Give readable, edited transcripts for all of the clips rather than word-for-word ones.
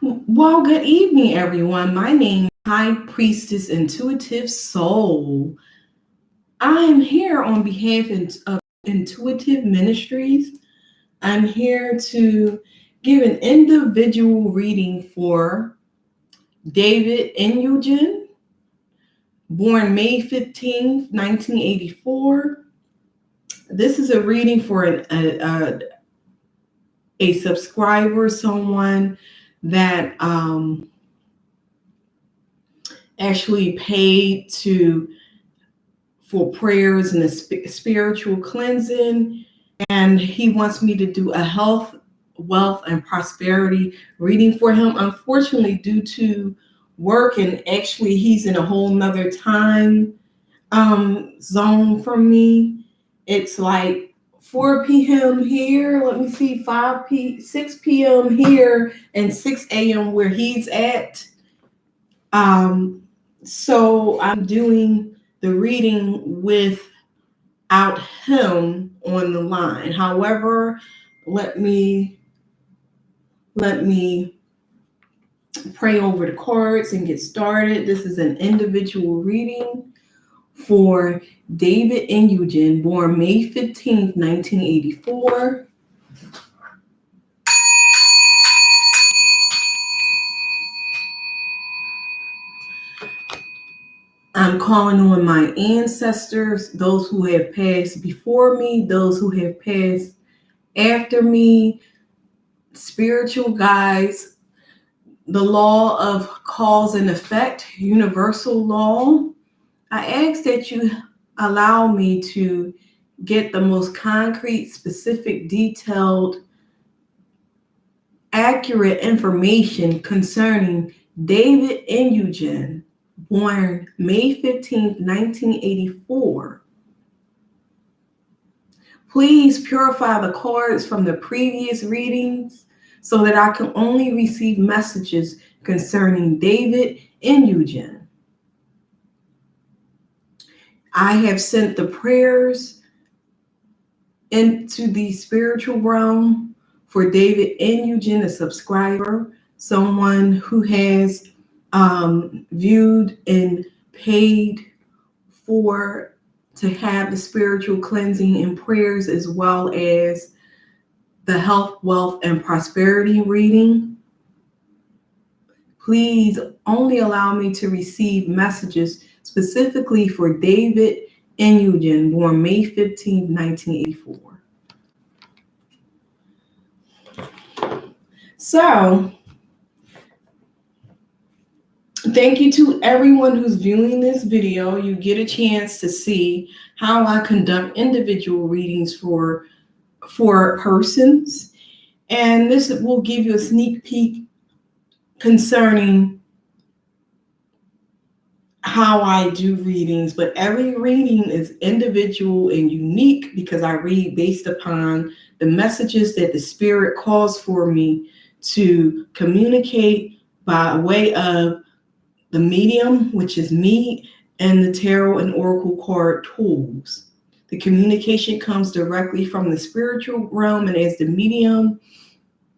Well, good evening, everyone. My name is High Priestess Intuitive Soul. I am here on behalf of Intuitive Ministries. I'm here to give an individual reading for David Nyugen, born May 15th, 1984. This is a reading for a subscriber, someone that actually paid to for prayers and a spiritual cleansing. And he wants me to do a health, wealth, and prosperity reading for him. Unfortunately, due to work, and actually, he's in a whole nother time zone from me. It's like 4 p.m. here. Let me see, 6 p.m. here, and 6 a.m. where he's at. Um, so I'm doing the reading without him on the line. However, let me let me pray over the cards and get started. This is an individual reading for David Nyugen, born May 15th, 1984. I'm calling on my ancestors, those who have passed before me, those who have passed after me, spiritual guides, the law of cause and effect, universal law. I ask that you allow me to get the most concrete, specific, detailed, accurate information concerning David Nyugen, born May 15th, 1984. Please purify the cards from the previous readings so that I can only receive messages concerning David Nyugen. I have sent the prayers into the spiritual realm for David Nyugen, a subscriber, someone who has viewed and paid for to have the spiritual cleansing and prayers, as well as the health, wealth, and prosperity reading. Please only allow me to receive messages specifically for David Nyugen, born May 15th, 1984. So, thank you to everyone who's viewing this video. You get a chance to see how I conduct individual readings for persons. And this will give you a sneak peek concerning how I do readings. But every reading is individual and unique because I read based upon the messages that the Spirit calls for me to communicate by way of the medium, which is me, and the tarot and oracle card tools. The communication comes directly from the spiritual realm, and as the medium,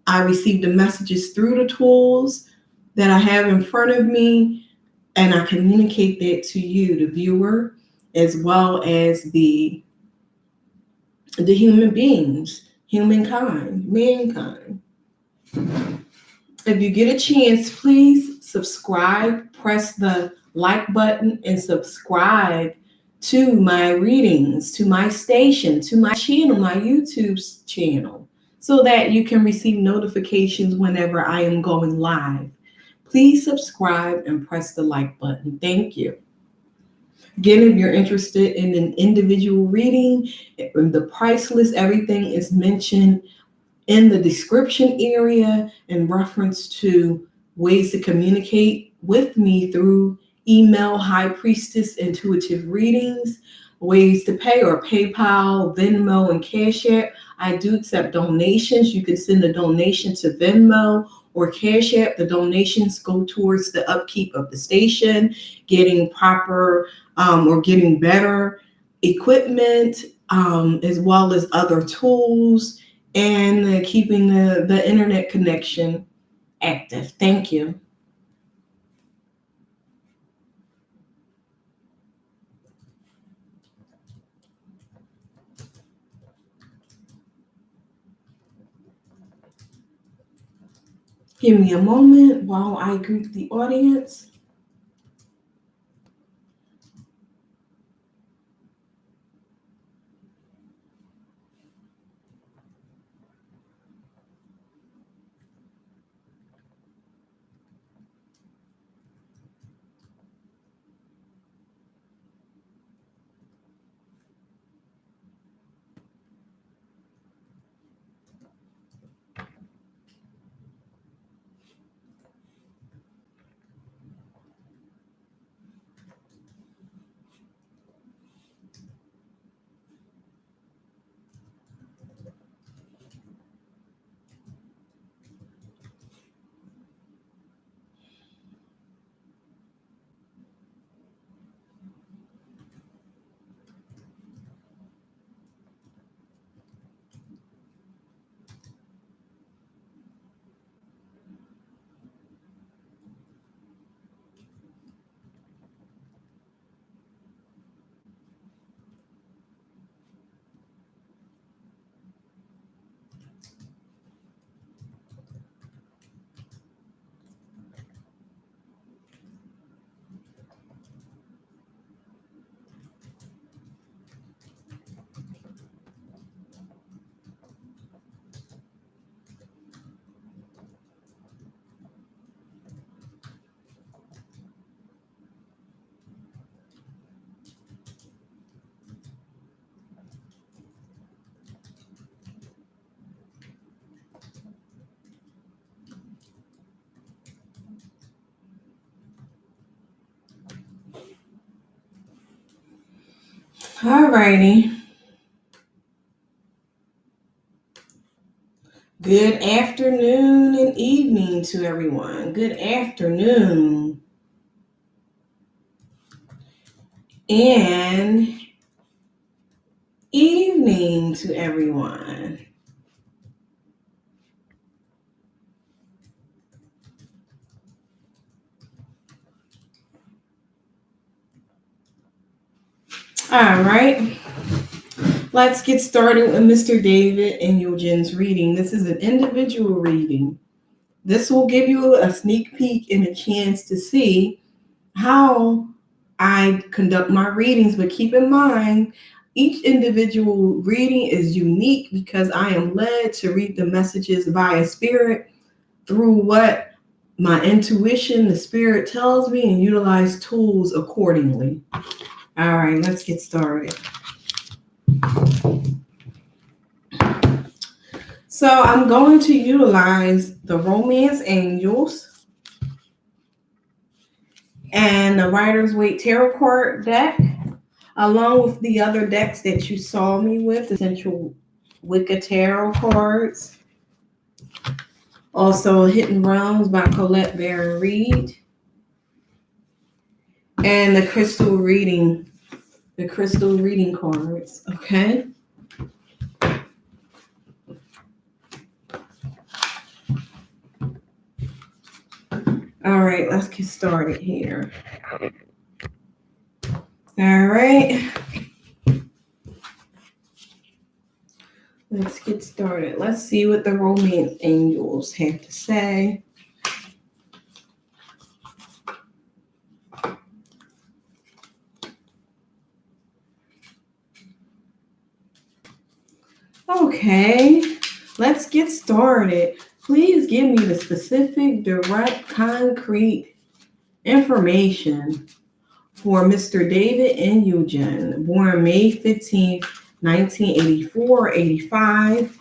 I receive the messages through the tools that I have in front of me, and I communicate that to you, the viewer, as well as the human beings, humankind, mankind. If you get a chance, please subscribe, press the like button, and subscribe to my readings, to my station, to my channel, my YouTube channel, so that you can receive notifications whenever I am going live. Please subscribe and press the like button. Thank you. Again, if you're interested in an individual reading, the price list, everything is mentioned in the description area in reference to ways to communicate with me through email, High Priestess Intuitive Readings, ways to pay or PayPal, Venmo, and Cash App. I do accept donations. You can send a donation to Venmo or Cash App. The donations go towards the upkeep of the station, getting proper or getting better equipment, as well as other tools, and keeping the internet connection active. Thank you. Give me a moment while I greet the audience. Alrighty. Good afternoon and evening to everyone. Good afternoon and evening to everyone. All right. Let's get started with Mr. David and Nyugen's reading. This is an individual reading. This will give you a sneak peek and a chance to see how I conduct my readings, but keep in mind, each individual reading is unique because I am led to read the messages via spirit through what my intuition, the spirit tells me, and utilize tools accordingly. All right, let's get started. So I'm going to utilize the Romance Angels and the Rider's Waite Tarot card deck, along with the other decks that you saw me with, the Central Wicca Tarot cards. Also, Hidden Realms by Colette Baron Reed. And the crystal reading cards, okay? All right, let's get started here. All right. Let's get started. Let's see what the Romance Angels have to say. Okay, let's get started. Please give me the specific, direct, concrete information for Mr. David and Nyugen, born May 15th, 1984, 85.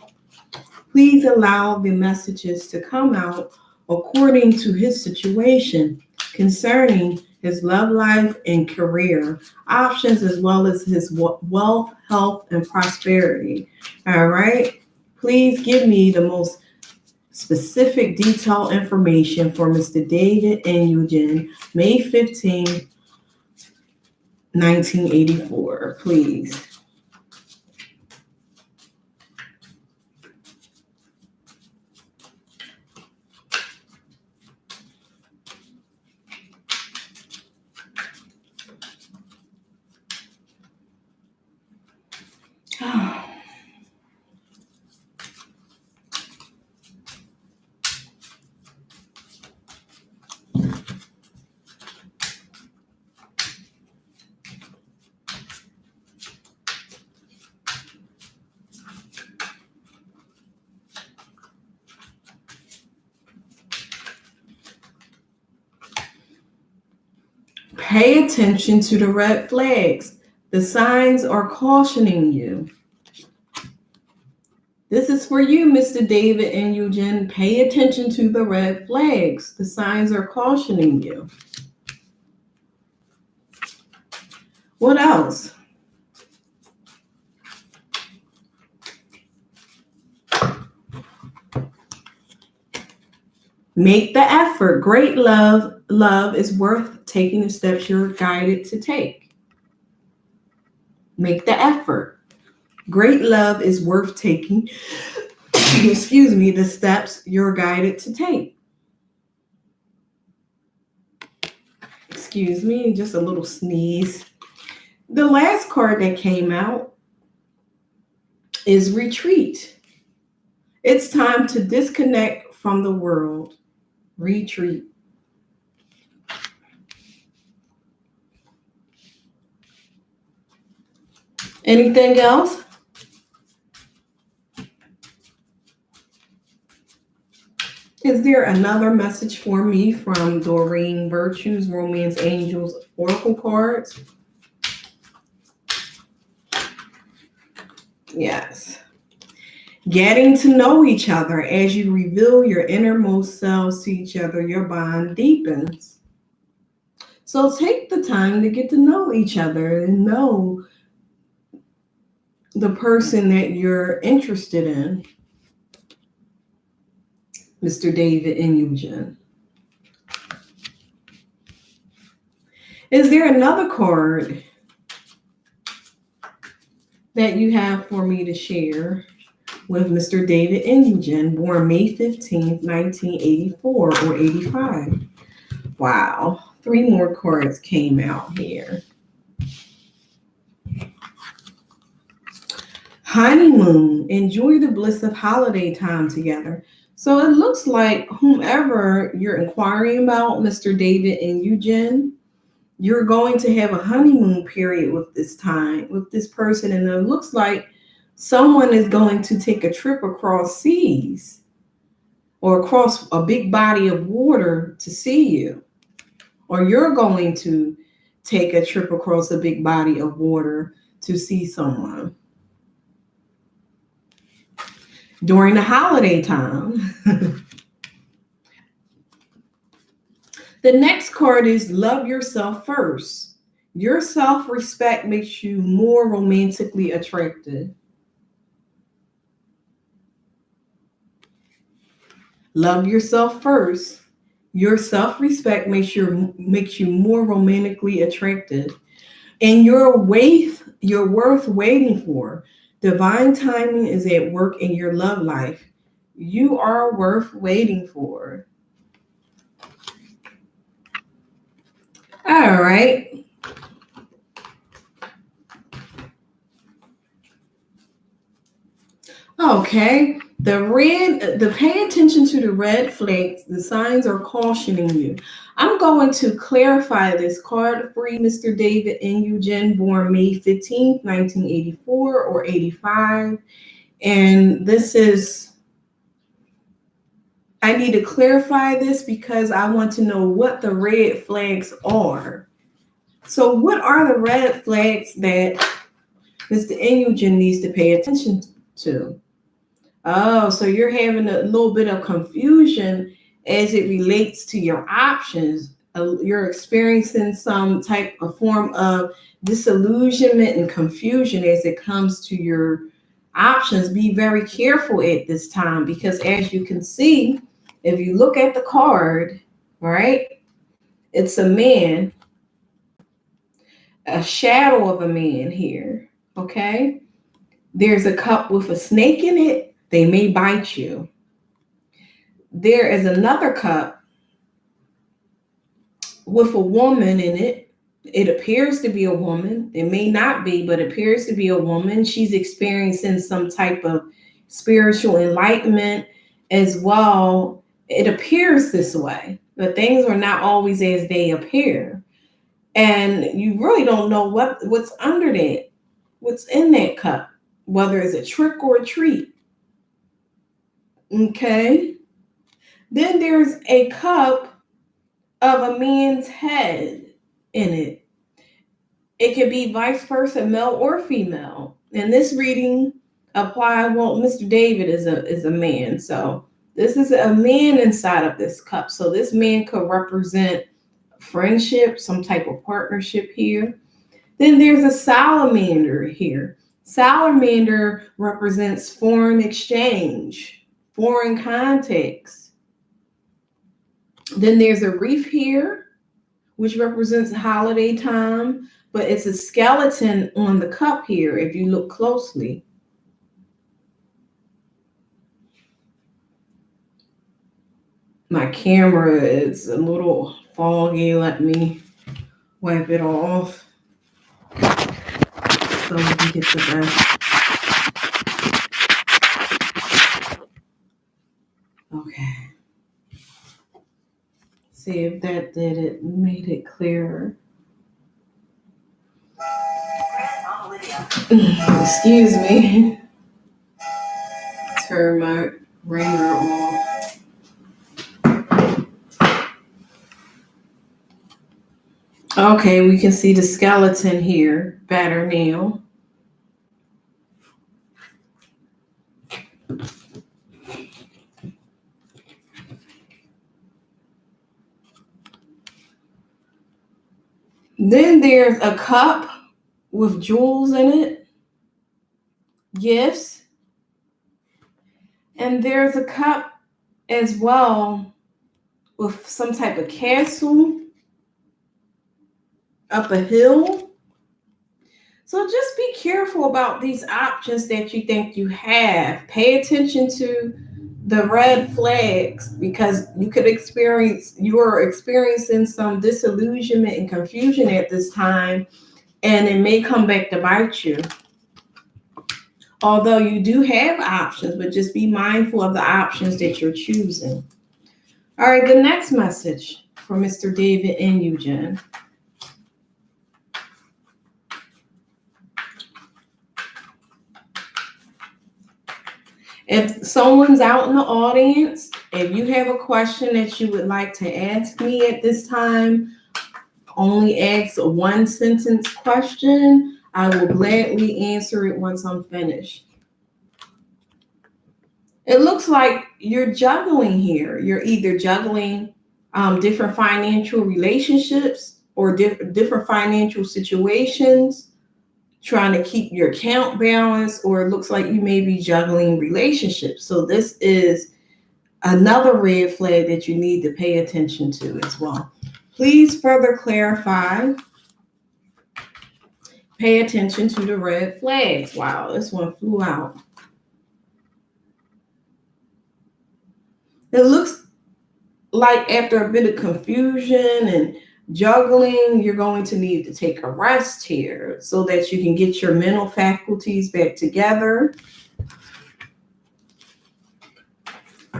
Please allow the messages to come out according to his situation concerning his love life and career options, as well as his wealth, health, and prosperity. All right. Please give me the most specific detailed information for Mr. David and Nyugen, May 15, 1984, please. Pay attention to the red flags. The signs are cautioning you. This is for you, Mr. David and Nyugen. Pay attention to the red flags. The signs are cautioning you. What else? Make the effort. Great love is worth taking the steps you're guided to take. Make the effort. Great love is worth taking, excuse me, the steps you're guided to take. Excuse me, just a little sneeze. The last card that came out is retreat. It's time to disconnect from the world. Retreat. Anything else? Is there another message for me from Doreen Virtues, Romance Angels, Oracle cards? Yes. Getting to know each other. As you reveal your innermost selves to each other, your bond deepens. So take the time to get to know each other and know the person that you're interested in. Mr. David and Nyugen. Is there another card that you have for me to share with Mr. David and Nyugen, born May 15th, 1984 or 85? Wow, 3 more cards came out here. Honeymoon. Enjoy the bliss of holiday time together. So it looks like whomever you're inquiring about, Mr. David and Nyugen, you're going to have a honeymoon period with this person. And it looks like someone is going to take a trip across seas or across a big body of water to see you. Or you're going to take a trip across a big body of water to see someone during the holiday time. The next card is love yourself first. Your self-respect makes you more romantically attractive. Love yourself first. Your self-respect makes you more romantically attractive. And you're worth waiting for. Divine timing is at work in your love life. You are worth waiting for. All right. Okay. Pay attention to the red flags. The signs are cautioning you. I'm going to clarify this card for you, Mr. David and Nyugen, born May 15th, 1984 or 85. And I need to clarify this because I want to know what the red flags are. So what are the red flags that Mr. Nyugen needs to pay attention to? Oh, so you're having a little bit of confusion as it relates to your options. You're experiencing some type of form of disillusionment and confusion as it comes to your options. Be very careful at this time because as you can see, if you look at the card, right, it's a man, a shadow of a man here, okay? There's a cup with a snake in it. They may bite you. There is another cup with a woman in it. It appears to be a woman. It may not be, but it appears to be a woman. She's experiencing some type of spiritual enlightenment as well. It appears this way, but things are not always as they appear. And you really don't know what's under that, what's in that cup, whether it's a trick or a treat. Okay. Then there's a cup of a man's head, in it. It could be vice versa, male or female. And this reading apply. Well, Mr. David is a man, so this is a man inside of this cup. So this man could represent friendship, some type of partnership here. Then there's a salamander here. Salamander represents foreign exchange, foreign contacts. Then there's a reef here, which represents holiday time, but it's a skeleton on the cup here if you look closely. My camera is a little foggy. Let me wipe it off so we can get the best. Okay. See if that did it, made it clearer. Excuse me. Turn my ringer off. Okay, we can see the skeleton here better now. Then there's a cup with jewels in it, gifts. And there's a cup as well with some type of castle up a hill. So just be careful about these options that you think you have. Pay attention to the red flags because you are experiencing some disillusionment and confusion at this time, and it may come back to bite you. Although you do have options, but just be mindful of the options that you're choosing. All right, the next message for Mr. David and Nyugen. If someone's out in the audience, if you have a question that you would like to ask me at this time, only ask a one sentence question. I will gladly answer it once I'm finished. It looks like you're juggling here. You're either juggling different financial relationships or different financial situations, trying to keep your account balance, or it looks like you may be juggling relationships. So this is another red flag that you need to pay attention to as well. Please further clarify. Pay attention to the red flags. Wow, this one flew out. It looks like after a bit of confusion and juggling, you're going to need to take a rest here so that you can get your mental faculties back together.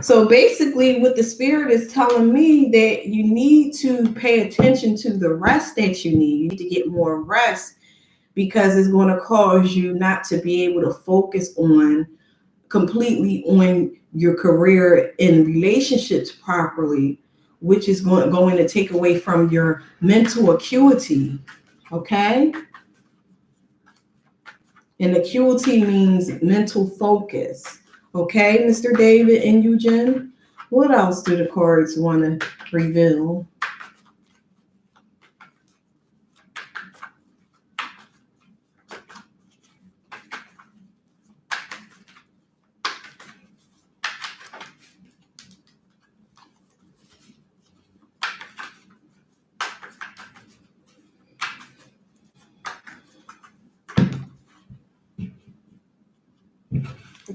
So basically what the spirit is telling me that you need to pay attention to the rest that you need. You need to get more rest because it's going to cause you not to be able to focus completely on your career and relationships properly, which is going to take away from your mental acuity, okay? And acuity means mental focus, okay, Mr. David and Nyugen? What else do the cards want to reveal?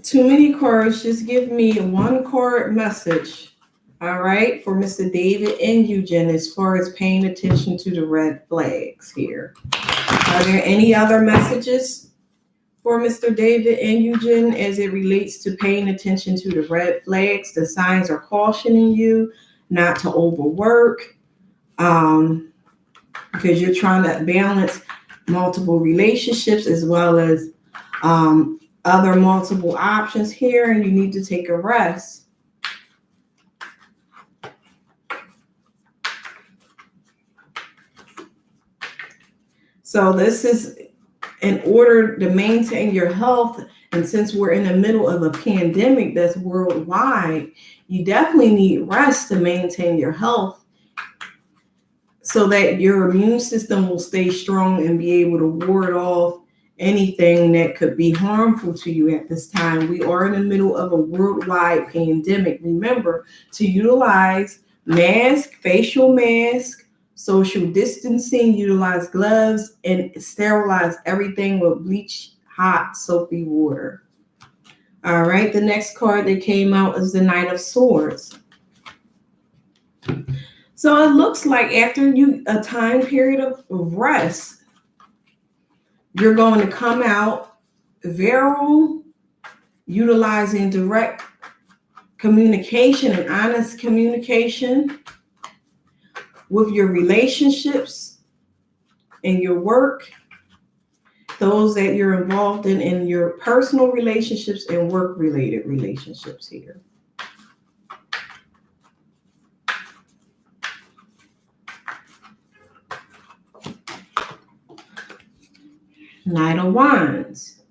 Too many cards. Just give me one card message, all right, for Mr. David and Nyugen as far as paying attention to the red flags here. Are there any other messages for Mr. David and Nyugen as it relates to paying attention to the red flags? The signs are cautioning you not to overwork because you're trying to balance multiple relationships as well as other multiple options here, and you need to take a rest. So this is in order to maintain your health. And since we're in the middle of a pandemic that's worldwide, you definitely need rest to maintain your health so that your immune system will stay strong and be able to ward off anything that could be harmful to you at this time. We are in the middle of a worldwide pandemic. Remember to utilize mask, facial mask, social distancing, utilize gloves, and sterilize everything with bleach, hot, soapy water. All right, the next card that came out is the Knight of Swords. So it looks like after a time period of rest, you're going to come out virile, utilizing direct communication and honest communication with your relationships and your work, those that you're involved in your personal relationships and work-related relationships here. Knight of Wands.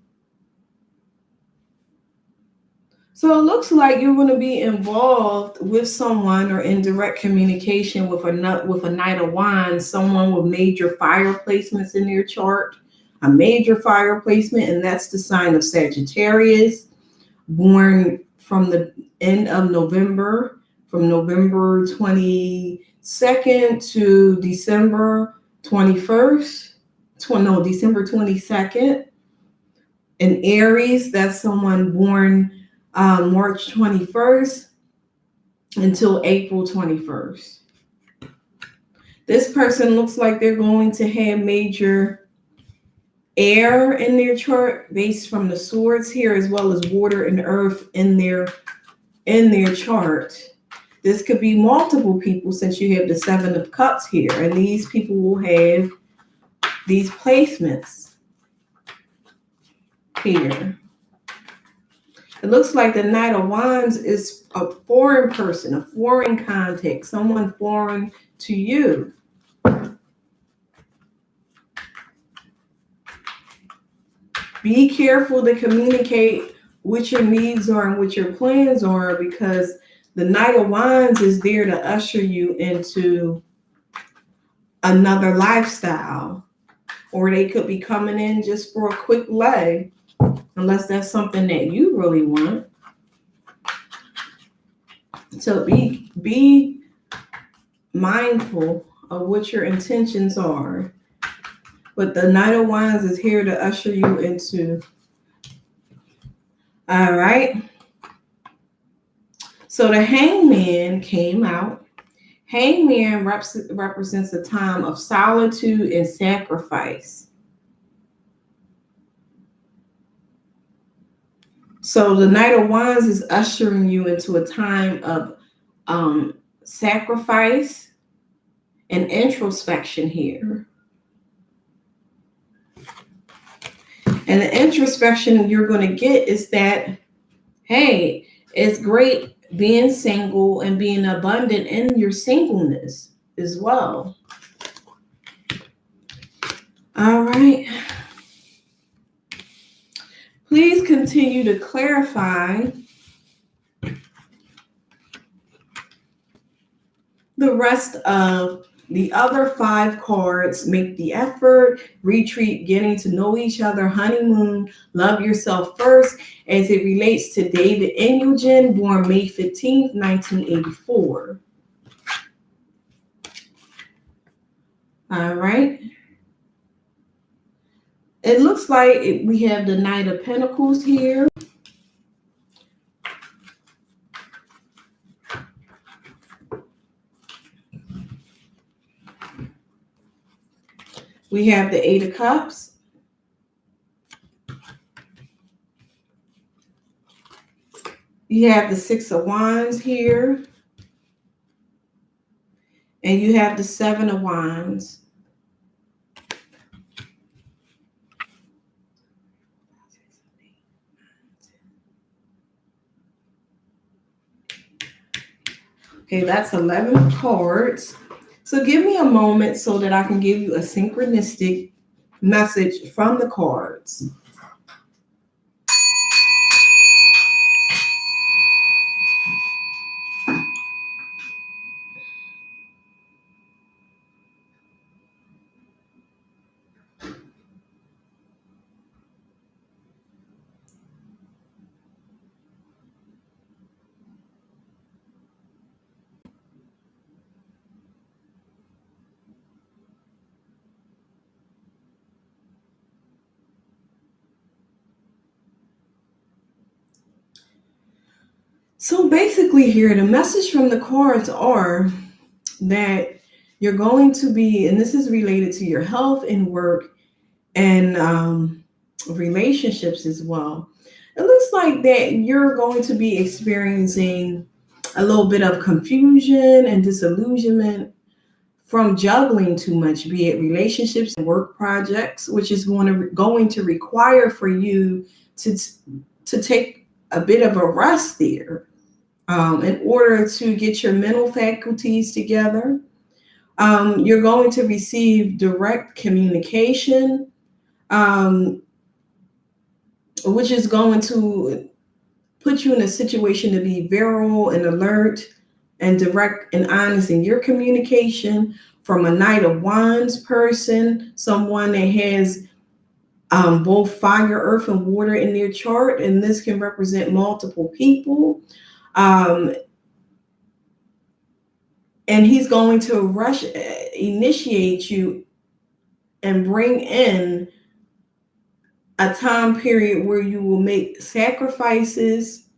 So it looks like you're going to be involved with someone or in direct communication with a Knight of Wands, someone with major fire placements in their chart, a major fire placement, and that's the sign of Sagittarius, born from the end of November, from November 22nd to December 21st. December 22nd. In Aries, that's someone born March 21st until April 21st. This person looks like they're going to have major air in their chart based from the swords here, as well as water and earth in their chart. This could be multiple people since you have the Seven of Cups here, and these people will have these placements here. It looks like the Knight of Wands is a foreign person, a foreign contact, someone foreign to you. Be careful to communicate what your needs are and what your plans are, because the Knight of Wands is there to usher you into another lifestyle, or they could be coming in just for a quick leg, unless that's something that you really want. So be mindful of what your intentions are. But the Knight of Wands is here to usher you into. All right. So the Hangman came out. Hangman represents a time of solitude and sacrifice. So the Knight of Wands is ushering you into a time of sacrifice and introspection here. And the introspection you're going to get is that, hey, it's great being single and being abundant in your singleness as well. All right. Please continue to clarify the rest of the other 5 cards. Make the effort, retreat, getting to know each other, honeymoon, love yourself first, as it relates to David Nyugen, born May 15th, 1984. All right. It looks like we have the Knight of Pentacles here. We have the Eight of Cups. You have the Six of Wands here. And you have the Seven of Wands. Okay, that's 11 cards. So give me a moment so that I can give you a synchronistic message from the cards. So basically here, the message from the cards are that you're going to be, and this is related to your health and work and relationships as well. It looks like that you're going to be experiencing a little bit of confusion and disillusionment from juggling too much, be it relationships and work projects, which is going to require for you to take a bit of a rest there in order to get your mental faculties together. You're going to receive direct communication, which is going to put you in a situation to be virile and alert and direct and honest in your communication from a Knight of Wands person, someone that has both fire, earth, and water in their chart, and this can represent multiple people. And he's going to initiate you and bring in a time period where you will make sacrifices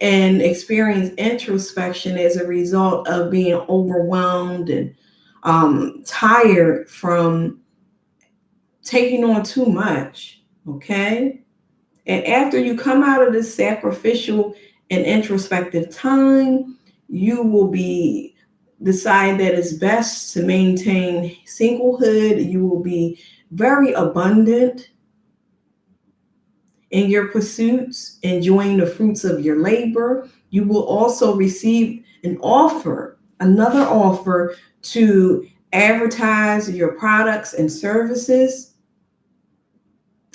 and experience introspection as a result of being overwhelmed and tired from taking on too much. Okay. And after you come out of this sacrificial and introspective time, you will decide that it's best to maintain singlehood. You will be very abundant in your pursuits, enjoying the fruits of your labor. You will also receive another offer to advertise your products and services.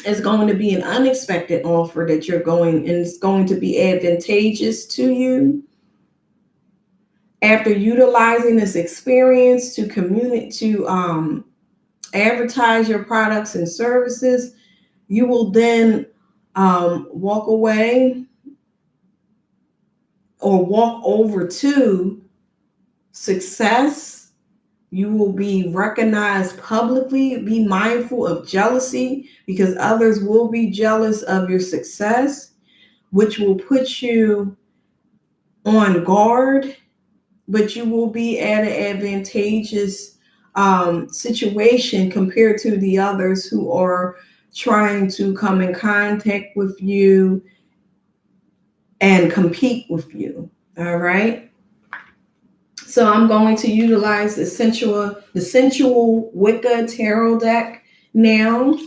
It's going to be an unexpected offer that and it's going to be advantageous to you. After utilizing this experience to advertise your products and services, you will then walk away or walk over to success. You will be recognized publicly. Be mindful of jealousy because others will be jealous of your success, which will put you on guard, but you will be at an advantageous situation compared to the others who are trying to come in contact with you and compete with you. All right. So I'm going to utilize the sensual Wicca tarot deck now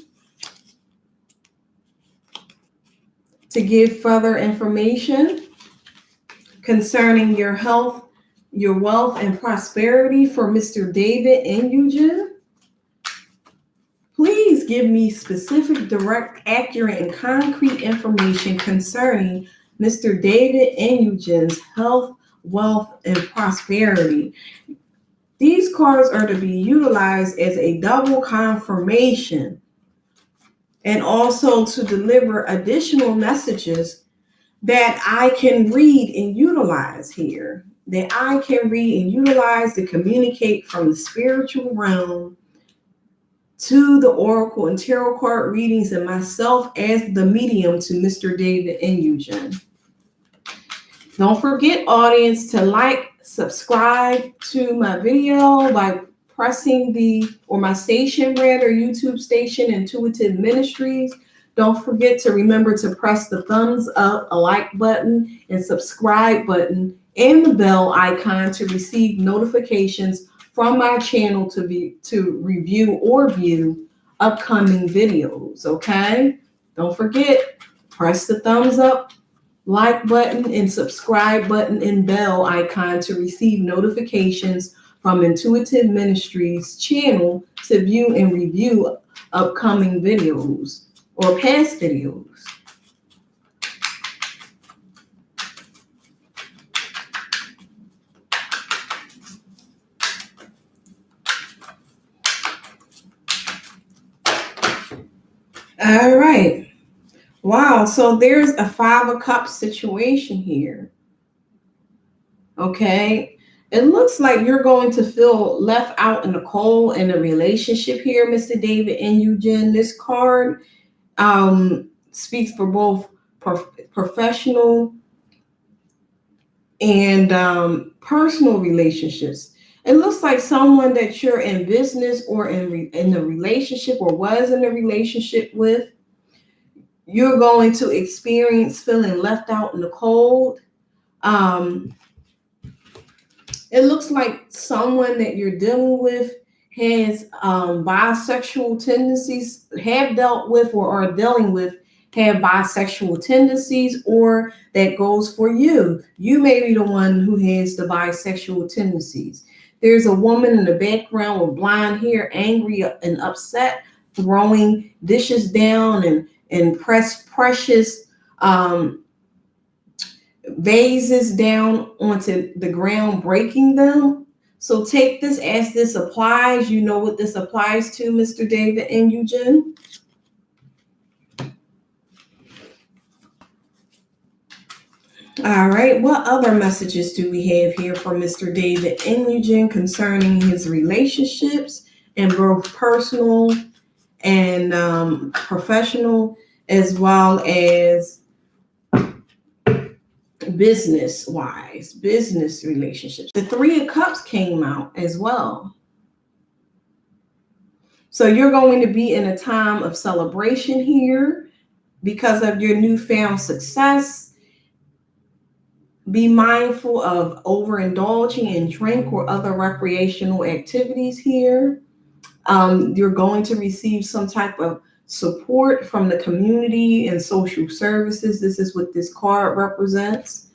to give further information concerning your health, your wealth, and prosperity for Mr. David and Nyugen. Please give me specific, direct, accurate, and concrete information concerning Mr. David and Nyugen's health, wealth, and prosperity. These cards are to be utilized as a double confirmation and also to deliver additional messages that I can read and utilize here, that I can read and utilize to communicate from the spiritual realm to the oracle and tarot card readings and myself as the medium to Mr. David and Nyugen. Don't forget, audience, to like, subscribe to my video by pressing my station, YouTube station, Intuitive Ministries. Don't forget to remember to press the thumbs up, a like button, and subscribe button, and the bell icon to receive notifications from my channel to review or view upcoming videos. Okay? Don't forget, press the thumbs up, like button, and subscribe button and bell icon to receive notifications from Intuitive Ministries channel to view and review upcoming videos or past videos. All right. Wow. So there's a 5 of Cups situation here. Okay. It looks like you're going to feel left out in the cold in a relationship here, Mr. David and Nyugen. This card speaks for both professional and personal relationships. It looks like someone that you're in business or in a relationship or was in a relationship with, you're going to experience feeling left out in the cold. It looks like someone that you're dealing with has bisexual tendencies, have dealt with or are dealing with, have bisexual tendencies, or that goes for you. You may be the one who has the bisexual tendencies. There's a woman in the background with blonde hair, angry and upset, throwing dishes down and precious vases down onto the ground, breaking them. So take this as this applies. You know what this applies to, Mr. David and Nyugen. All right, what other messages do we have here for Mr. David and Nyugen concerning his relationships and both personal and professional, as well as business relationships? The 3 of Cups came out as well. So you're going to be in a time of celebration here because of your newfound success. Be mindful of overindulging in drink or other recreational activities here. You're going to receive some type of support from the community and social services. This is what this card represents.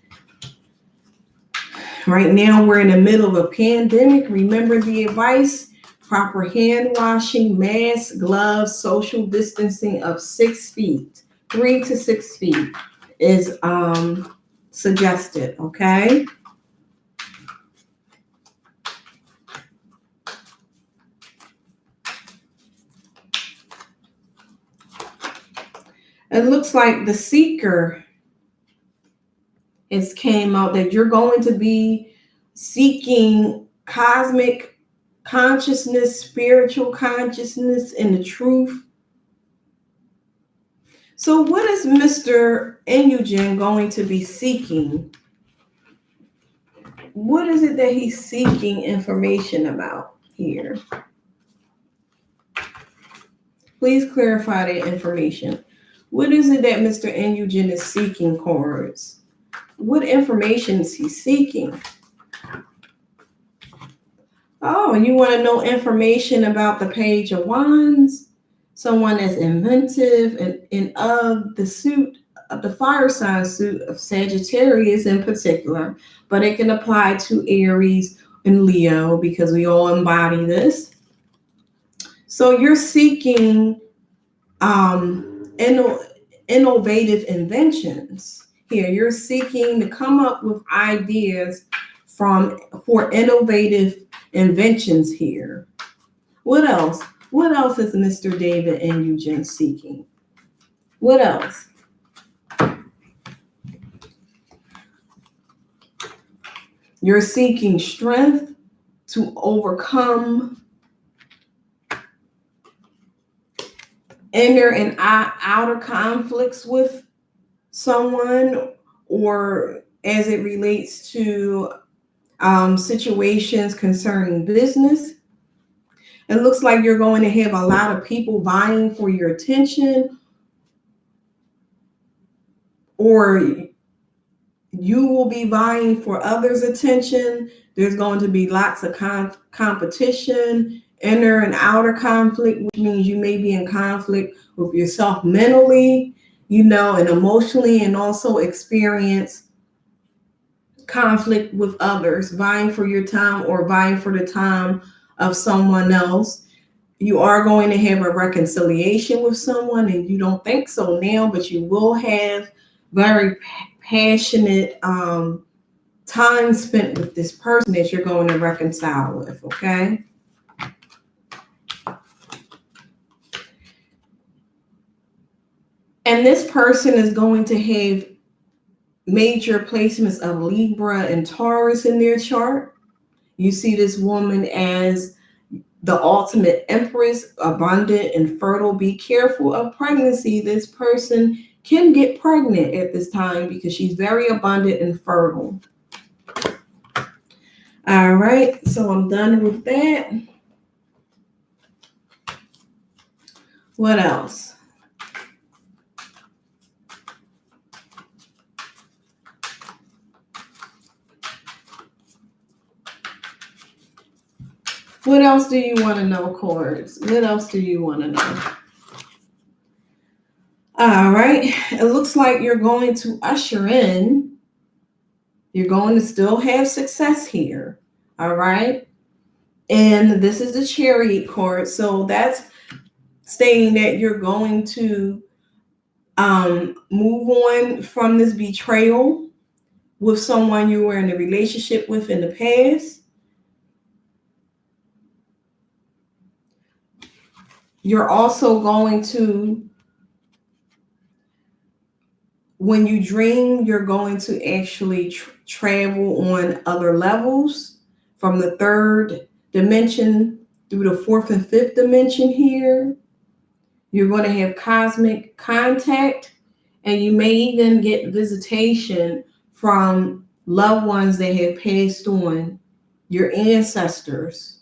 Right now, we're in the middle of a pandemic. Remember the advice: proper hand washing, masks, gloves, social distancing of 6 feet, 3 to 6 feet is suggested, okay? It looks like the Seeker came out, that you're going to be seeking cosmic consciousness, spiritual consciousness, and the truth. So what is Mr. Nyugen going to be seeking? What is it that he's seeking information about here? Please clarify that information. What is it that Mr. Nyugen is seeking, cards? What information is he seeking? Oh, you want to know information about the Page of Wands? Someone that's inventive and of the suit of the fire sign suit of Sagittarius in particular, but it can apply to Aries and Leo because we all embody this. So you're seeking innovative inventions here. You're seeking to come up with ideas for innovative inventions here. What else? What else is Mr. David and Nyugen seeking? What else? You're seeking strength to overcome inner and outer conflicts with someone, or as it relates to situations concerning business. It looks like you're going to have a lot of people vying for your attention, or you will be vying for others' attention. There's going to be lots of competition, inner and outer conflict, which means you may be in conflict with yourself mentally, and emotionally, and also experience conflict with others, vying for your time or vying for the time of someone else. You are going to have a reconciliation with someone, and you don't think so now, but you will have very passionate time spent with this person that you're going to reconcile with, okay? And this person is going to have major placements of Libra and Taurus in their chart. You see this woman as the ultimate empress, abundant and fertile. Be careful of pregnancy. This person can get pregnant at this time because she's very abundant and fertile. All right, so I'm done with that. What else? What else do you want to know, Cords? What else do you want to know? All right, it looks like you're going to usher in. You're going to still have success here. All right. And this is the Chariot card. So that's stating that you're going to move on from this betrayal with someone you were in a relationship with in the past. You're also going to, when you dream, you're going to actually travel on other levels from the third dimension through the fourth and fifth dimension here. You're going to have cosmic contact, and you may even get visitation from loved ones that have passed on, your ancestors,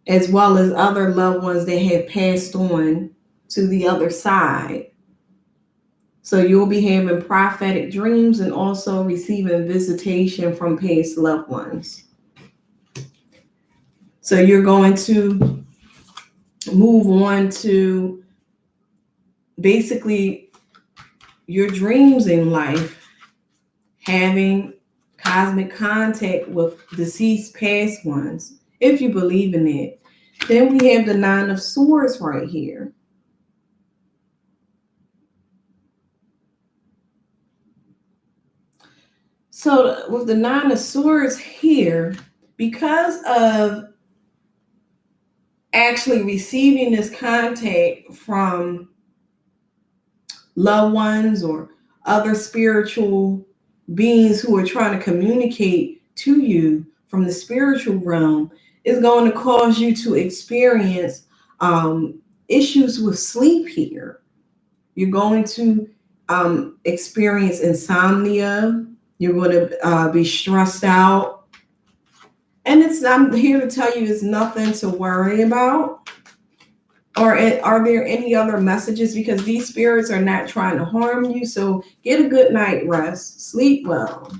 as well as other loved ones that have passed on to the other side. So you'll be having prophetic dreams and also receiving visitation from past loved ones. So you're going to move on to basically your dreams in life, having cosmic contact with deceased past ones, if you believe in it. Then we have the Nine of Swords right here. So with the Nine of Swords here, because of actually receiving this contact from loved ones or other spiritual beings who are trying to communicate to you from the spiritual realm, is going to cause you to experience issues with sleep here. You're going to experience insomnia. You're going to be stressed out. And I'm here to tell you it's nothing to worry about. Or are there any other messages? Because these spirits are not trying to harm you. So get a good night rest. Sleep well.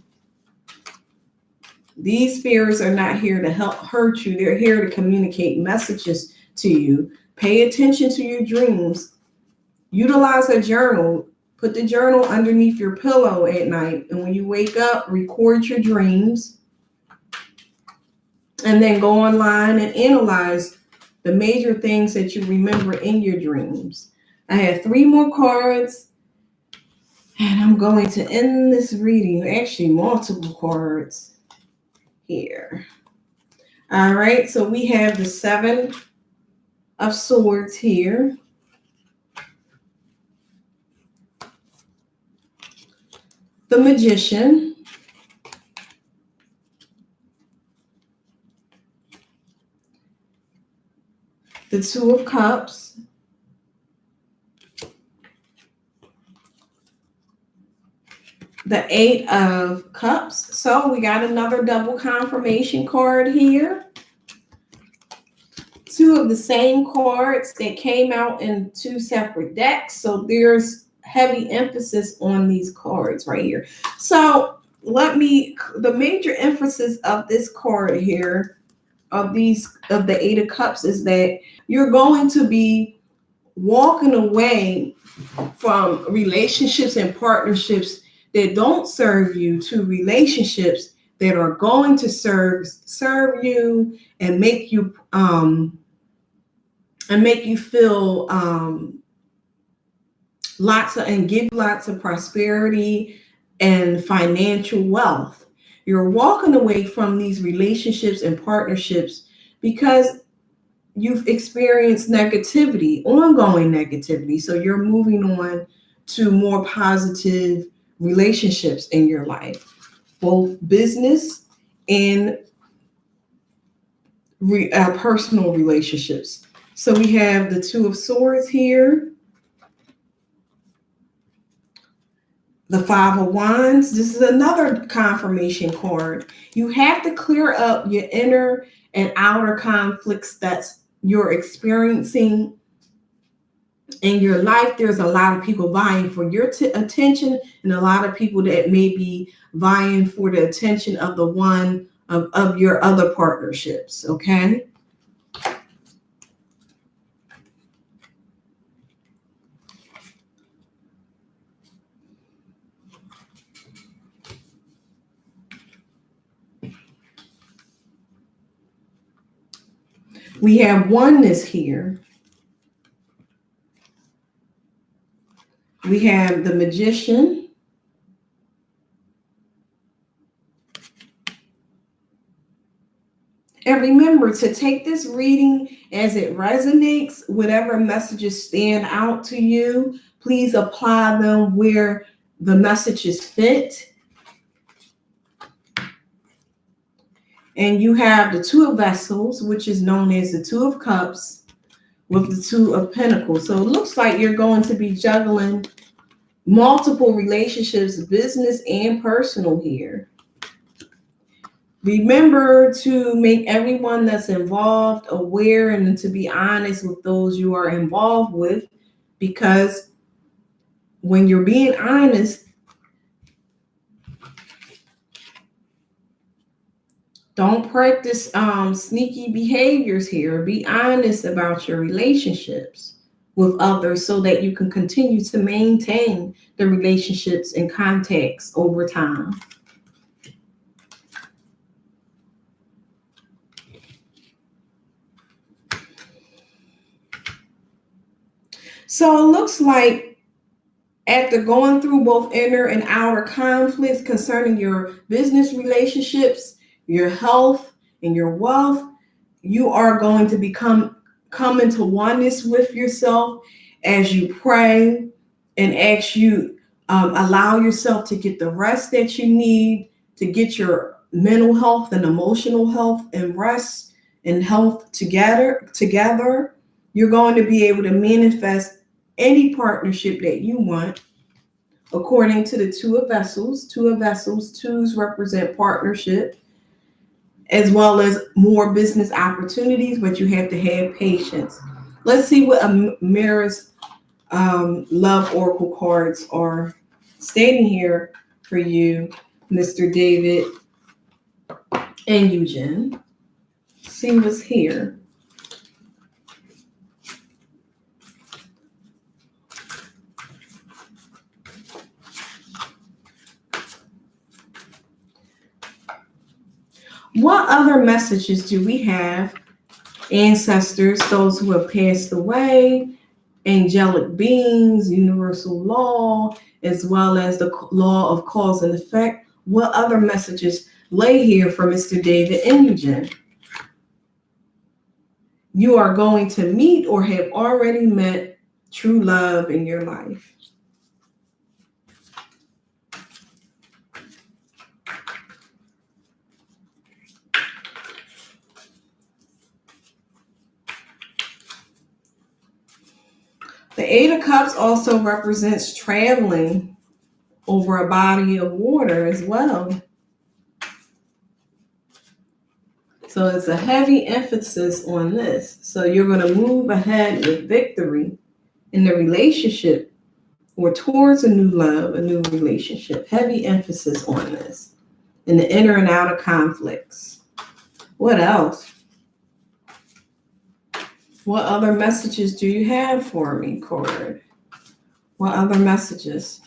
These spirits are not here to help hurt you. They're here to communicate messages to you. Pay attention to your dreams. Utilize a journal. Put the journal underneath your pillow at night. And when you wake up, record your dreams. And then go online and analyze the major things that you remember in your dreams. I have 3 more cards. And I'm going to end this reading. Actually, multiple cards here. All right. So we have the 7 of Swords here. The Magician. The 2 of Cups. The 8 of Cups. So we got another double confirmation card here. 2 of the same cards that came out in 2 separate decks. So there's heavy emphasis on these cards right here. So the major emphasis of this card here, of the 8 of Cups, is that you're going to be walking away from relationships and partnerships that don't serve you to relationships that are going to serve you and make you and make you feel give lots of prosperity and financial wealth. You're walking away from these relationships and partnerships because you've experienced negativity, ongoing negativity. So you're moving on to more positive relationships in your life, both business and personal relationships. So we have the Two of Swords here, the Five of Wands. This is another confirmation card. You have to clear up your inner and outer conflicts that's you're experiencing in your life. There's a lot of people vying for your attention, and a lot of people that may be vying for the attention of the one of your other partnerships. Okay. We have oneness here. We have the Magician. And remember to take this reading as it resonates. Whatever messages stand out to you, please apply them where the messages fit. And you have the Two of Vessels, which is known as the Two of Cups, with the Two of Pentacles. So it looks like you're going to be juggling multiple relationships, business and personal here. Remember to make everyone that's involved aware and to be honest with those you are involved with, because when you're being honest, don't practice sneaky behaviors here. Be honest about your relationships with others so that you can continue to maintain the relationships and contacts over time. So it looks like after going through both inner and outer conflicts concerning your business relationships, your health, and your wealth, you are going to come into oneness with yourself as you pray and as you allow yourself to get the rest that you need to get your mental health and emotional health and rest and health together. You're going to be able to manifest any partnership that you want according to the Two of Vessels. Two of Vessels, twos represent partnership as well as more business opportunities, but you have to have patience. Let's see what Amira's love oracle cards are stating here for you, Mr. David and Nyugen. See what's here. What other messages do we have? Ancestors, those who have passed away, angelic beings, universal law, as well as the law of cause and effect. What other messages lay here for Mr. David and Nyugen? You are going to meet or have already met true love in your life. The Eight of Cups also represents traveling over a body of water as well. So it's a heavy emphasis on this. So you're going to move ahead with victory in the relationship or towards a new love, a new relationship. Heavy emphasis on this in the inner and outer conflicts. What else? What other messages do you have for me, Cord? What other messages?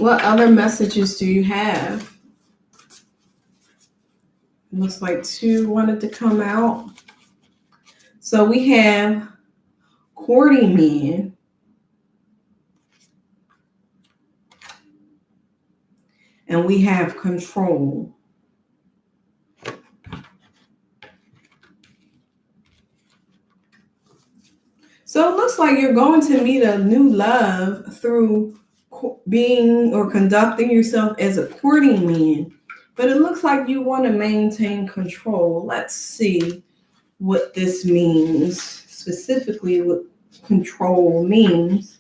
What other messages do you have? Looks like 2 wanted to come out. So we have courting men. And we have control. So it looks like you're going to meet a new love through being or conducting yourself as a courting man. But it looks like you want to maintain control. Let's see what this means, specifically what control means.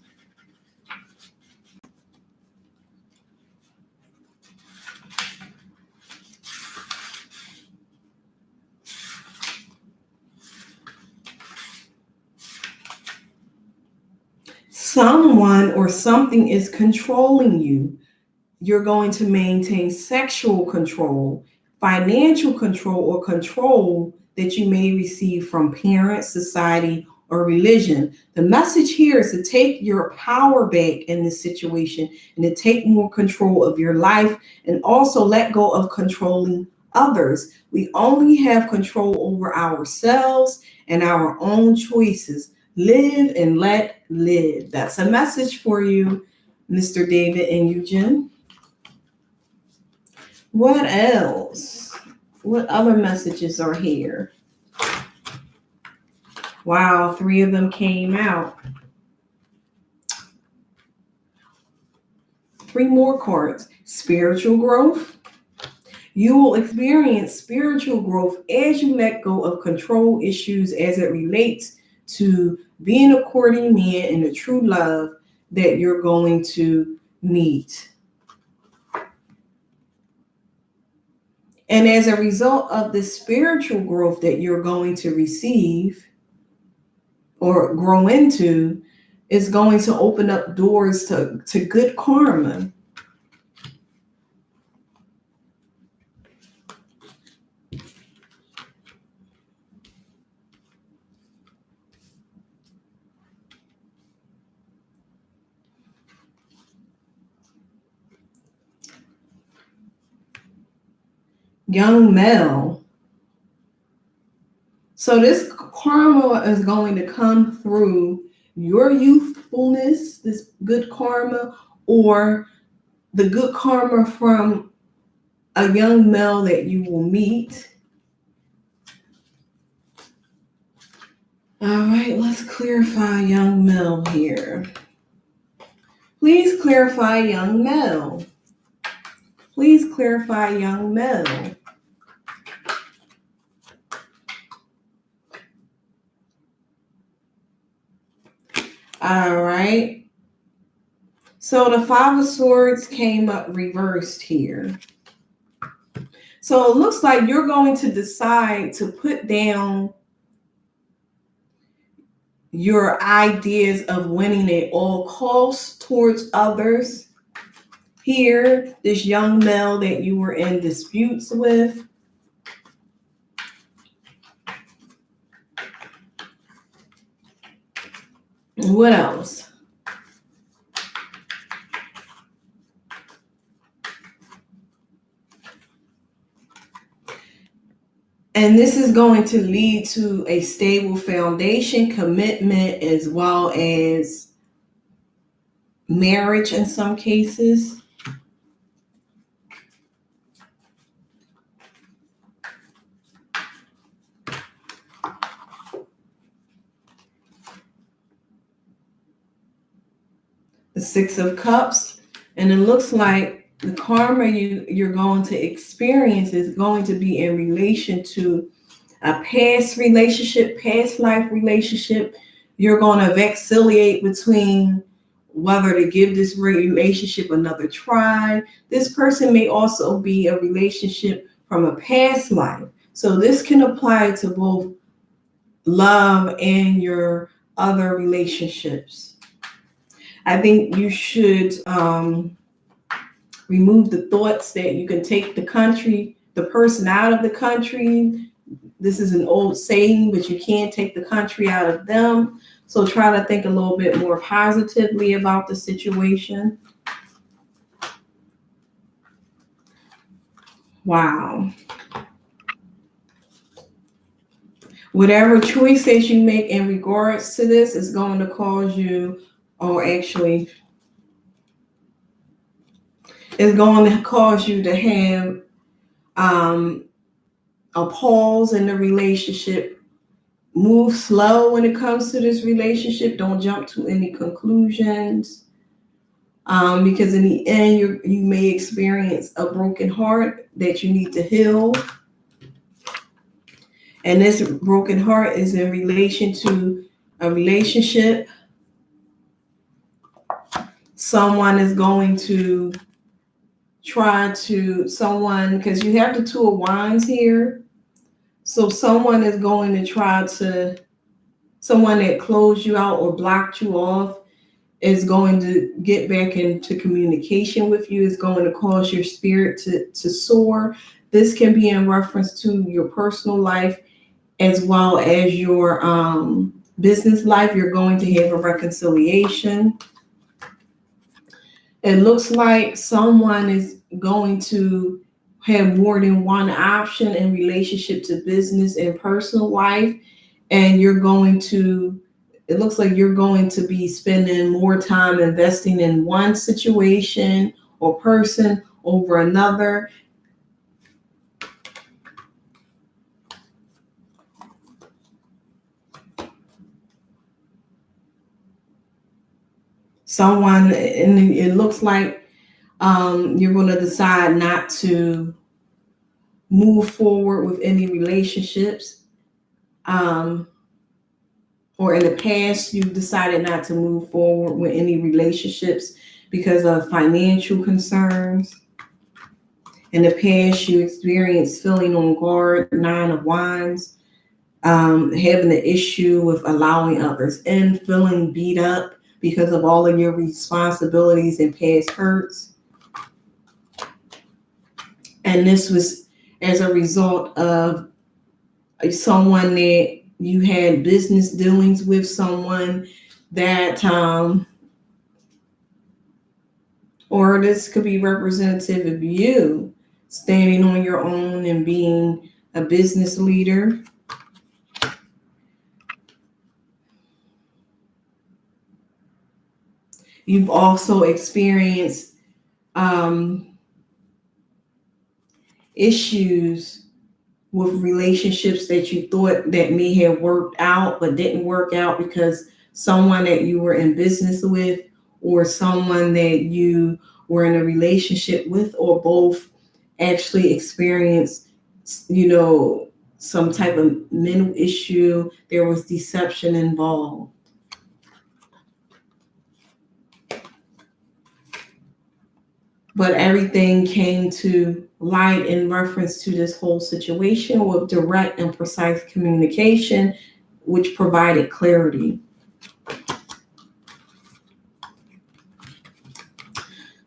Someone or something is controlling you. You're going to maintain sexual control, financial control, or control that you may receive from parents, society, or religion. The message here is to take your power back in this situation and to take more control of your life and also let go of controlling others. We only have control over ourselves and our own choices. Live and let live. That's a message for you, Mr. David and Nyugen. What else? What other messages are here? Wow, 3 of them came out. 3 more cards. Spiritual growth. You will experience spiritual growth as you let go of control issues as it relates to being a courting man and the true love that you're going to meet. And as a result of the spiritual growth that you're going to receive or grow into, is going to open up doors to good karma. Young male. So this karma is going to come through your youthfulness, this good karma, or the good karma from a young male that you will meet. All right, let's clarify young male here. Please clarify young male. Please clarify young male. All right. So the 5 of Swords came up reversed here. So it looks like you're going to decide to put down your ideas of winning at all costs towards others. Here, this young male that you were in disputes with. What else? And this is going to lead to a stable foundation, commitment, as well as marriage in some cases. The 6 of Cups. And it looks like the karma you're going to experience is going to be in relation to a past relationship, past life relationship. You're going to vacillate between whether to give this relationship another try. This person may also be a relationship from a past life. So this can apply to both love and your other relationships. I think you should remove the thoughts that you can take the person out of the country. This is an old saying, but you can't take the country out of them. So try to think a little bit more positively about the situation. Wow. Whatever choice that you make in regards to this is going to cause you, or actually, it's going to cause you to have a pause in the relationship. Move slow when it comes to this relationship. Don't jump to any conclusions. Because in the end, you may experience a broken heart that you need to heal. And this broken heart is in relation to a relationship. Someone is going to because you have the Two of Wands here. So someone is going to someone that closed you out or blocked you off is going to get back into communication with you, is going to cause your spirit to soar. This can be in reference to your personal life as well as your business life. You're going to have a reconciliation. It looks like someone is going to have more than one option in relationship to business and personal life. And it looks like you're going to be spending more time investing in one situation or person over another. And it looks like you're going to decide not to move forward with any relationships. Or in the past, you've decided not to move forward with any relationships because of financial concerns. In the past, you experienced feeling on guard, 9 of Wands, having an issue with allowing others in, feeling beat up because of all of your responsibilities and past hurts. And this was as a result of someone that you had business dealings with, someone that, or this could be representative of you standing on your own and being a business leader. You've also experienced issues with relationships that you thought that may have worked out but didn't work out because someone that you were in business with or someone that you were in a relationship with or both actually experienced, some type of mental issue. There was deception involved. But everything came to light in reference to this whole situation with direct and precise communication, which provided clarity.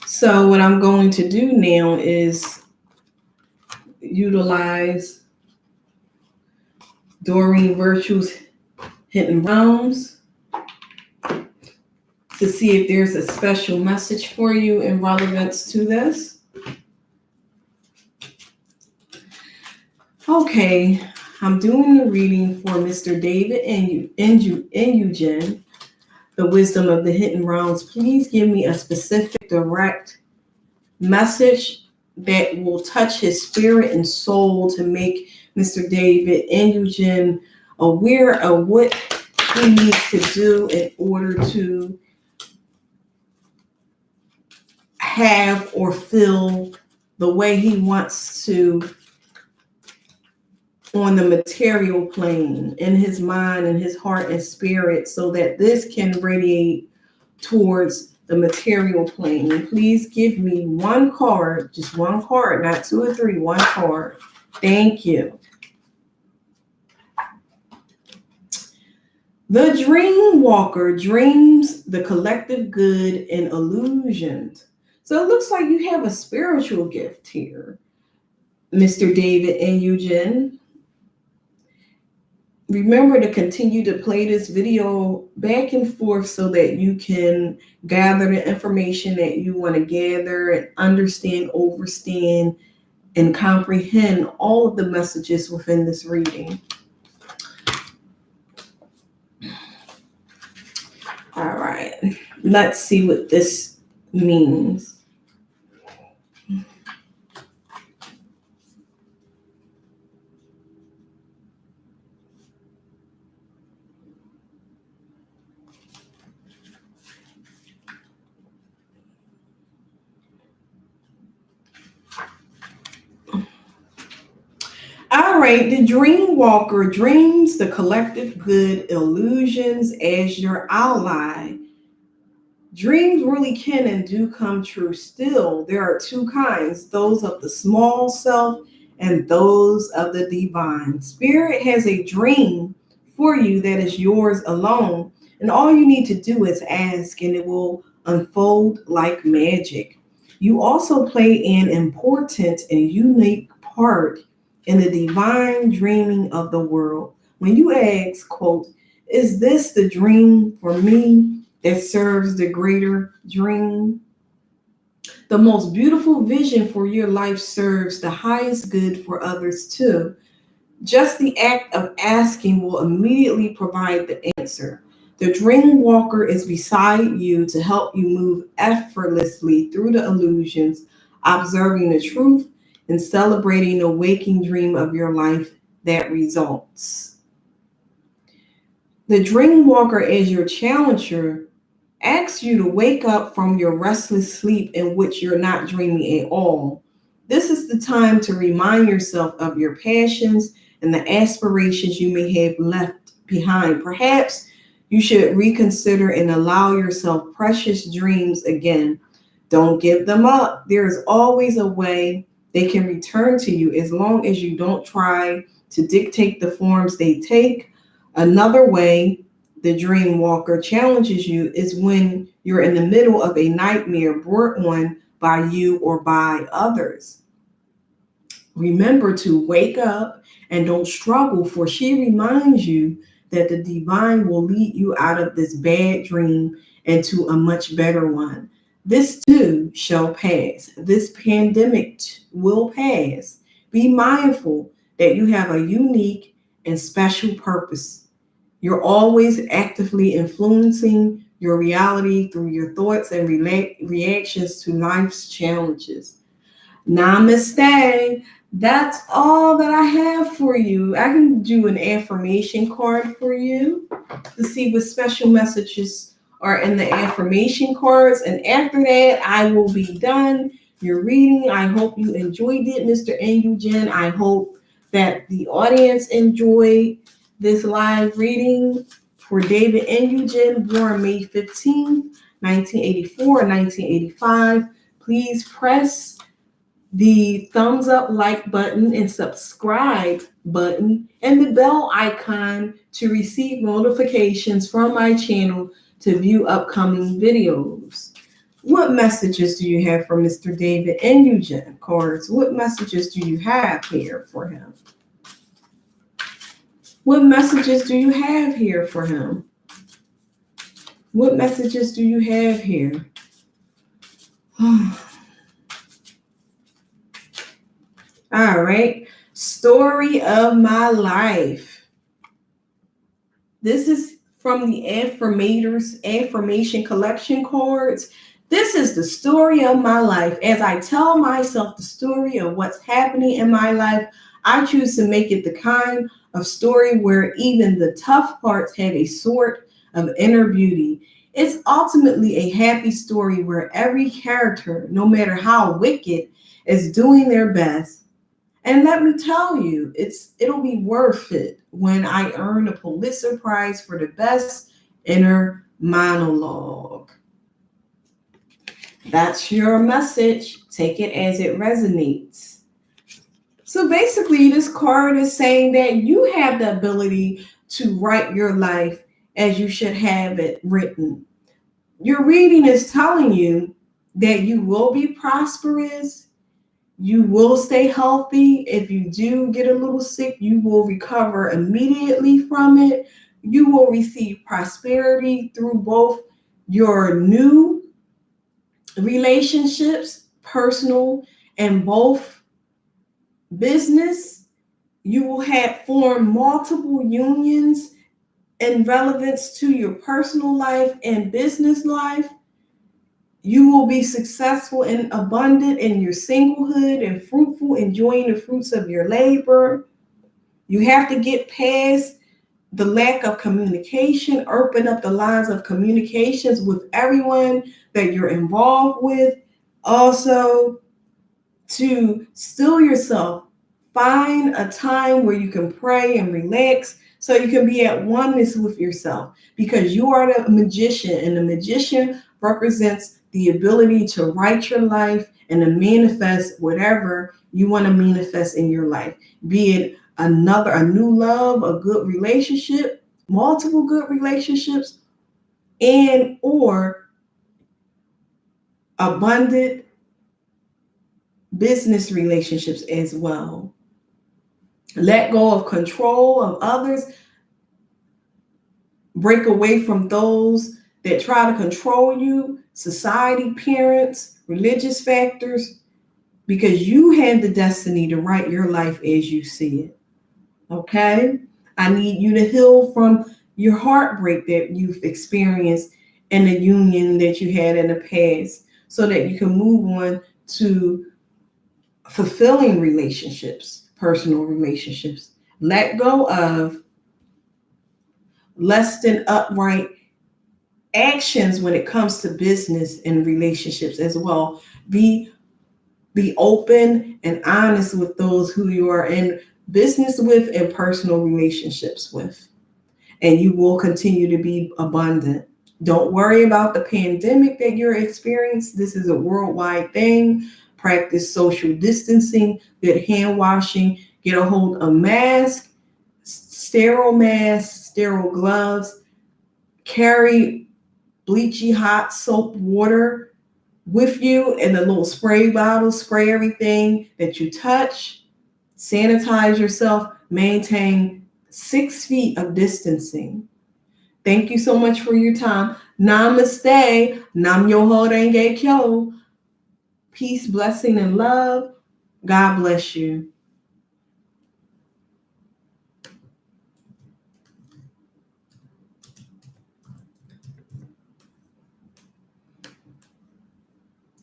So what I'm going to do now is utilize Doreen Virtue's Hidden Realms to see if there's a special message for you in relevance to this. Okay, I'm doing the reading for Mr. David and Nyugen, the wisdom of the hidden realms. Please give me a specific, direct message that will touch his spirit and soul to make Mr. David Nyugen aware of what he needs to do in order to have or feel the way he wants to on the material plane, in his mind and his heart and spirit, so that this can radiate towards the material plane. And please give me one card, just one card, not 2 or 3, one card. Thank you. The Dream Walker dreams the collective good and illusions. So it looks like you have a spiritual gift here, Mr. David Nyugen. Remember to continue to play this video back and forth so that you can gather the information that you want to gather and understand, overstand and comprehend all of the messages within this reading. All right, let's see what this means. All right, the dream walker dreams the collective good illusions as your ally. Dreams really can and do come true still. There are two kinds, those of the small self and those of the divine. Spirit has a dream for you that is yours alone, and all you need to do is ask, and it will unfold like magic. You also play an important and unique part in the divine dreaming of the world. When you ask, quote, is this the dream for me that serves the greater dream? The most beautiful vision for your life serves the highest good for others too. Just the act of asking will immediately provide the answer. The dream walker is beside you to help you move effortlessly through the illusions, observing the truth and celebrating the waking dream of your life that results. The dream walker as your challenger asks you to wake up from your restless sleep in which you're not dreaming at all. This is the time to remind yourself of your passions and the aspirations you may have left behind. Perhaps you should reconsider and allow yourself precious dreams again. Don't give them up. There is always a way they can return to you as long as you don't try to dictate the forms they take. Another way the dream walker challenges you is when you're in the middle of a nightmare brought on by you or by others. Remember to wake up and don't struggle, for she reminds you that the divine will lead you out of this bad dream into a much better one. This too shall pass. This pandemic will pass. Be mindful that you have a unique and special purpose. You're always actively influencing your reality through your thoughts and reactions to life's challenges. Namaste. That's all that I have for you. I can do an affirmation card for you to see what special messages are in the affirmation cards. And after that, I will be done your reading. I hope you enjoyed it, Mr. Nyugen. I hope that the audience enjoyed this live reading for David Nyugen, born May 15, 1984, 1985. Please press the thumbs up like button and subscribe button and the bell icon to receive notifications from my channel to view upcoming videos. What messages do you have for Mr. David Nyugen cards? What messages do you have here for him? What messages do you have here for him? What messages do you have here? All right. Story of my life. This is from the affirmation collection cards. This is the story of my life. As I tell myself the story of what's happening in my life, I choose to make it the kind of story where even the tough parts have a sort of inner beauty. It's ultimately a happy story where every character, no matter how wicked, is doing their best. And let me tell you, it'll be worth it when I earn a Pulitzer Prize for the best inner monologue. That's your message. Take it as it resonates. So basically, this card is saying that you have the ability to write your life as you should have it written. Your reading is telling you that you will be prosperous. You will stay healthy. If you do get a little sick, you will recover immediately from it. You will receive prosperity through both your new relationships, personal, and both business, you will have formed multiple unions in relevance to your personal life and business life. You will be successful and abundant in your singlehood and fruitful, enjoying the fruits of your labor. You have to get past the lack of communication, open up the lines of communications with everyone that you're involved with. Also, to still yourself, find a time where you can pray and relax so you can be at oneness with yourself, because you are the magician, and the magician represents the ability to write your life and to manifest whatever you want to manifest in your life, be it a new love, a good relationship, multiple good relationships, and or abundant business relationships as well. Let go of control of others. Break away from those that try to control you, society, parents, religious factors, because you have the destiny to write your life as you see it. Okay? I need you to heal from your heartbreak that you've experienced in the union that you had in the past, so that you can move on to fulfilling relationships, personal relationships. Let go of less than upright actions when it comes to business and relationships as well. Be open and honest with those who you are in business with and personal relationships with, and you will continue to be abundant. Don't worry about the pandemic that you're experiencing. This is a worldwide thing. Practice social distancing, good hand washing, get a hold of masks, sterile gloves, carry bleachy hot soap water with you in a little spray bottle, spray everything that you touch, sanitize yourself, maintain 6 feet of distancing. Thank you so much for your time. Namaste. Nam Myoho Renge Kyo. Peace, blessing, and love. God bless you.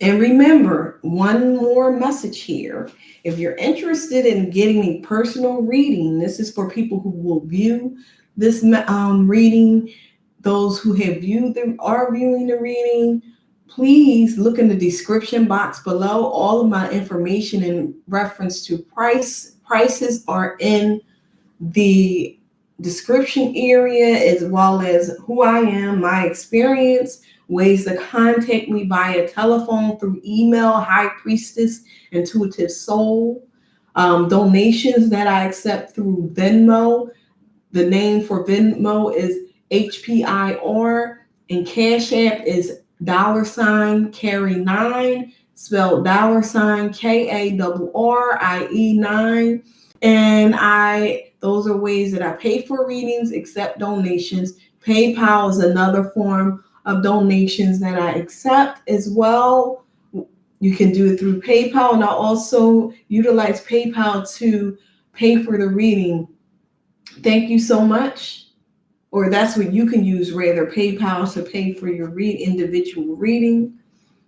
And remember, one more message here. If you're interested in getting a personal reading, this is for people who will view this reading. Those who have viewed them are viewing the reading. Please look in the description box below. All of my information in reference to prices are in the description area, as well as who I am, my experience, ways to contact me via telephone, through email, High Priestess Intuitive Soul, donations that I accept through Venmo. The name for Venmo is HPIR, and Cash App is $carry9, spelled $KARRIE9. And those are ways that I pay for readings, accept donations. PayPal is another form of donations that I accept as well. You can do it through PayPal, and I also utilize PayPal to pay for the reading. Thank you so much. Or that's what you can use, rather, PayPal to pay for your individual reading.